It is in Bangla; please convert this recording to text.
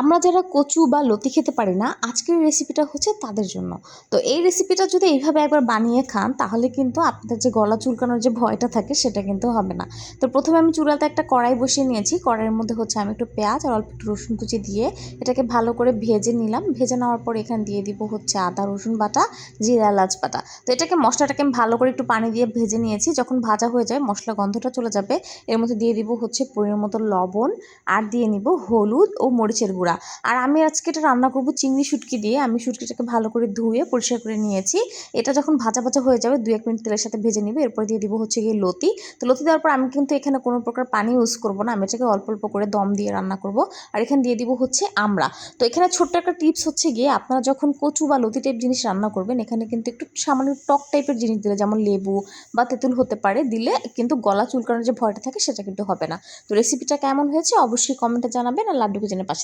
আমরা যারা কচু বা লতি খেতে পারি না, আজকের রেসিপিটা হচ্ছে তাদের জন্য। তো এই রেসিপিটা যদি এইভাবে একবার বানিয়ে খান, তাহলে কিন্তু আপনাদের যে গলা চুলকানোর যে ভয়টা থাকে সেটা কিন্তু হবে না। তো প্রথমে আমি চুলাতে একটা কড়াই বসিয়ে নিয়েছি। কড়াইয়ের মধ্যে হচ্ছে আমি একটু পেঁয়াজ আর অল্প একটু রসুন কুচি দিয়ে এটাকে ভালো করে ভেজে নিলাম। ভেজে নেওয়ার পর এখানে দিয়ে দিব হচ্ছে আদা রসুন বাটা, জিরা এলাচ বাটা। তো এটাকে মশলাটাকে আমি ভালো করে একটু পানি দিয়ে ভেজে নিয়েছি। যখন ভাজা হয়ে যায়, মশলা গন্ধটা চলে যাবে, এর মধ্যে দিয়ে দিব হচ্ছে পরিমাণ মতো লবণ, আর দিয়ে নিব হলুদ ও মরিচের গুঁড়া। আর আমি আজকে এটা রান্না করব চিংড়ি শুটকি দিয়ে। আমি শুটকিটাকে ভালো করে ধুয়ে পরিষ্কার করে নিয়েছি। এটা যখন ভাজা ভাজা হয়ে যাবে, 2-1 মিনিট তেলের সাথে ভেজে নিব। এরপর দিয়ে দিব হচ্ছে গিয়ে লতি। তো লতি দেওয়ার পর আমি কিন্তু এখানে কোনো প্রকার পানি ইউজ করব না। আমি এটাকে অল্প অল্প করে দম দিয়ে রান্না করব। আর এখানে দিয়ে দিব হচ্ছে আমড়া। তো এখানে ছোট্ট একটা টিপস হচ্ছে গিয়ে, আপনারা যখন কচু বা লতি টাইপ জিনিস রান্না করবেন, এখানে কিন্তু একটু সামান্য টক টাইপের জিনিস দিলে, যেমন লেবু বা তেঁতুল হতে পারে, দিলে কিন্তু গলা চুলকানোর যে ভয়টা থাকে সেটা কিন্তু হবে না। তো রেসিপিটা কেমন হয়েছে অবশ্যই কমেন্টে জানাবেন, আর লাড্ডু কিচেনের পাশে